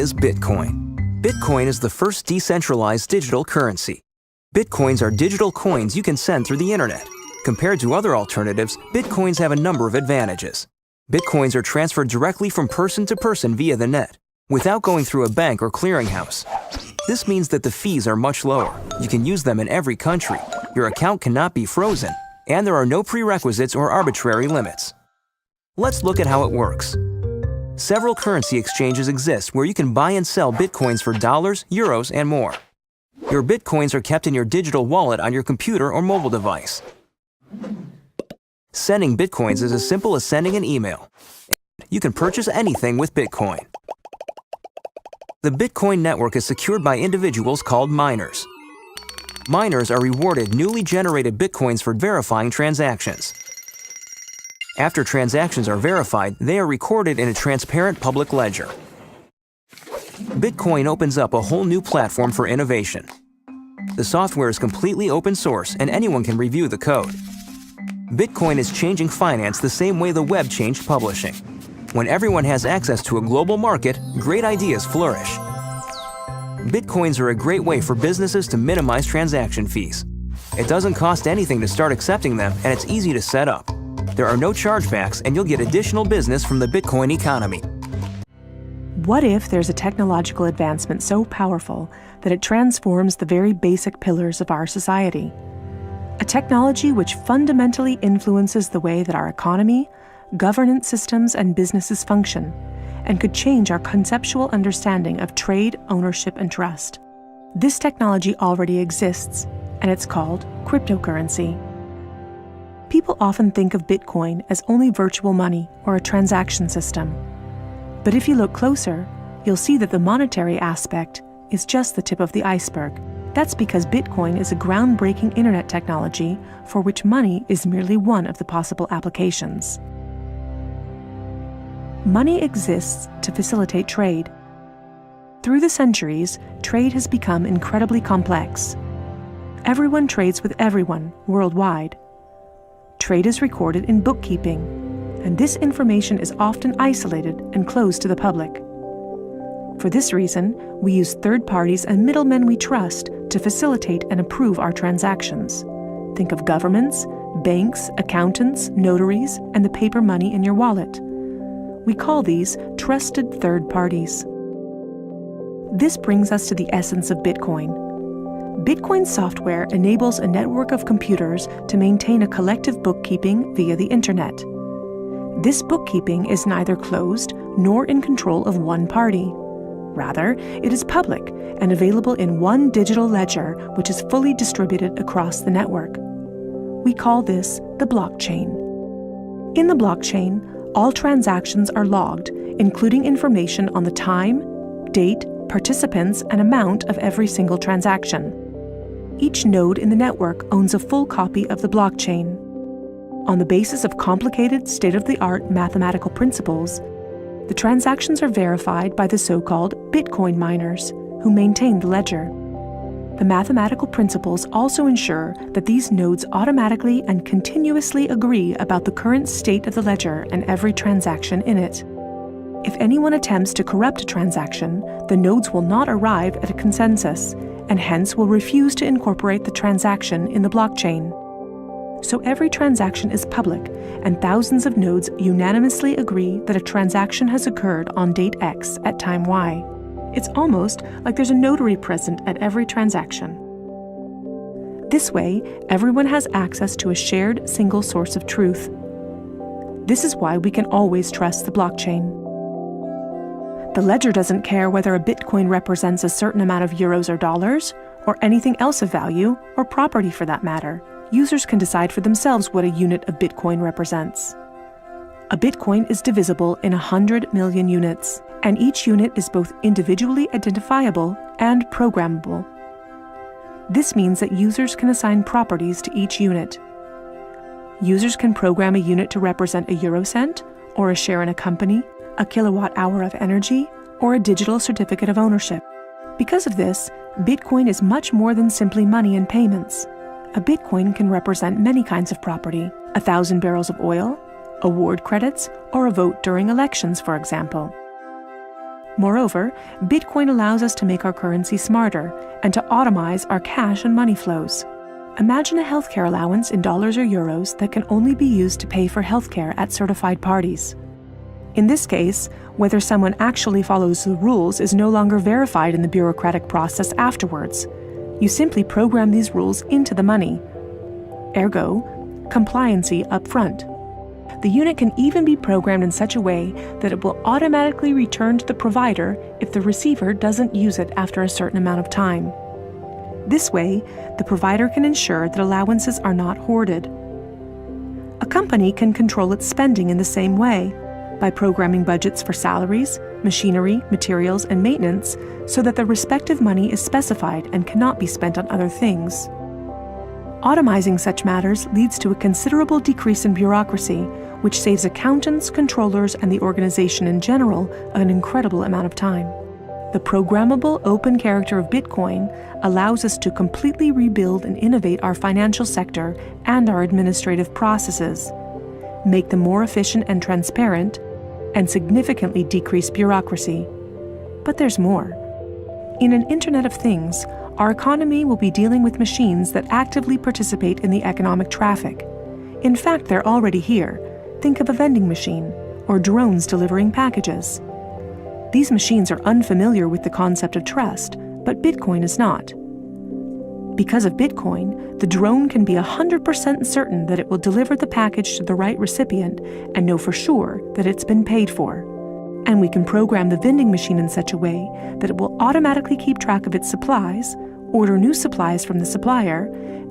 is Bitcoin. Bitcoin is the first decentralized digital currency. Bitcoins are digital coins you can send through the internet. Compared to other alternatives, Bitcoins have a number of advantages. Bitcoins are transferred directly from person to person via the net, without going through a bank or clearinghouse. This means that the fees are much lower. You can use them in every country. Your account cannot be frozen, and there are no prerequisites or arbitrary limits. Let's look at how it works. Several currency exchanges exist where you can buy and sell Bitcoins for dollars, euros, and more. Your Bitcoins are kept in your digital wallet on your computer or mobile device. Sending Bitcoins is as simple as sending an email. You can purchase anything with Bitcoin. The Bitcoin network is secured by individuals called miners. Miners are rewarded newly generated Bitcoins for verifying transactions. After transactions are verified, they are recorded in a transparent public ledger. Bitcoin opens up a whole new platform for innovation. The software is completely open source and anyone can review the code. Bitcoin is changing finance the same way the web changed publishing. When everyone has access to a global market, great ideas flourish. Bitcoins are a great way for businesses to minimize transaction fees. It doesn't cost anything to start accepting them, and it's easy to set up. There are no chargebacks, and you'll get additional business from the Bitcoin economy. What if there's a technological advancement so powerful that it transforms the very basic pillars of our society? A technology which fundamentally influences the way that our economy, governance systems, and businesses function, and could change our conceptual understanding of trade, ownership, and trust. This technology already exists, and it's called cryptocurrency. People often think of Bitcoin as only virtual money or a transaction system. But if you look closer, you'll see that the monetary aspect is just the tip of the iceberg. That's because Bitcoin is a groundbreaking internet technology for which money is merely one of the possible applications. Money exists to facilitate trade. Through the centuries, trade has become incredibly complex. Everyone trades with everyone worldwide. Trade is recorded in bookkeeping, and this information is often isolated and closed to the public. For this reason, we use third parties and middlemen we trust to facilitate and approve our transactions. Think of governments, banks, accountants, notaries, and the paper money in your wallet. We call these trusted third parties. This brings us to the essence of Bitcoin. Bitcoin software enables a network of computers to maintain a collective bookkeeping via the internet. This bookkeeping is neither closed nor in control of one party. Rather, it is public and available in one digital ledger which is fully distributed across the network. We call this the blockchain. In the blockchain, all transactions are logged, including information on the time, date, participants, and amount of every single transaction. Each node in the network owns a full copy of the blockchain. On the basis of complicated, state-of-the-art mathematical principles, the transactions are verified by the so-called Bitcoin miners, who maintain the ledger. The mathematical principles also ensure that these nodes automatically and continuously agree about the current state of the ledger and every transaction in it. If anyone attempts to corrupt a transaction, the nodes will not arrive at a consensus, and hence will refuse to incorporate the transaction in the blockchain. So every transaction is public, and thousands of nodes unanimously agree that a transaction has occurred on date X at time Y. It's almost like there's a notary present at every transaction. This way, everyone has access to a shared single source of truth. This is why we can always trust the blockchain. The ledger doesn't care whether a Bitcoin represents a certain amount of euros or dollars, or anything else of value, or property for that matter. Users can decide for themselves what a unit of Bitcoin represents. A Bitcoin is divisible in 100 million units, and each unit is both individually identifiable and programmable. This means that users can assign properties to each unit. Users can program a unit to represent a eurocent, or a share in a company, a kilowatt-hour of energy, or a digital certificate of ownership. Because of this, Bitcoin is much more than simply money and payments. A Bitcoin can represent many kinds of property: 1,000 barrels of oil, award credits, or a vote during elections, for example. Moreover, Bitcoin allows us to make our currency smarter and to automize our cash and money flows. Imagine a healthcare allowance in dollars or euros that can only be used to pay for healthcare at certified parties. In this case, whether someone actually follows the rules is no longer verified in the bureaucratic process afterwards. You simply program these rules into the money. Ergo, compliancy up front. The unit can even be programmed in such a way that it will automatically return to the provider if the receiver doesn't use it after a certain amount of time. This way, the provider can ensure that allowances are not hoarded. A company can control its spending in the same way, by programming budgets for salaries, machinery, materials, and maintenance so that the respective money is specified and cannot be spent on other things. Automizing such matters leads to a considerable decrease in bureaucracy, which saves accountants, controllers, and the organization in general an incredible amount of time. The programmable open character of Bitcoin allows us to completely rebuild and innovate our financial sector and our administrative processes, make them more efficient and transparent, and significantly decrease bureaucracy. But there's more. In an Internet of Things, our economy will be dealing with machines that actively participate in the economic traffic. In fact, they're already here. Think of a vending machine, or drones delivering packages. These machines are unfamiliar with the concept of trust, but Bitcoin is not. Because of Bitcoin, the drone can be 100% certain that it will deliver the package to the right recipient and know for sure that it's been paid for. And we can program the vending machine in such a way that it will automatically keep track of its supplies, order new supplies from the supplier,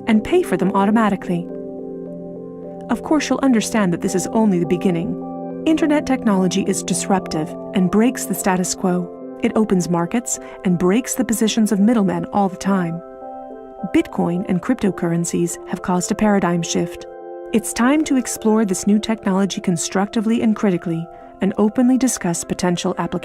and pay for them automatically. Of course, you'll understand that this is only the beginning. Internet technology is disruptive and breaks the status quo. It opens markets and breaks the positions of middlemen all the time. Bitcoin and cryptocurrencies have caused a paradigm shift. It's time to explore this new technology constructively and critically, and openly discuss potential applications.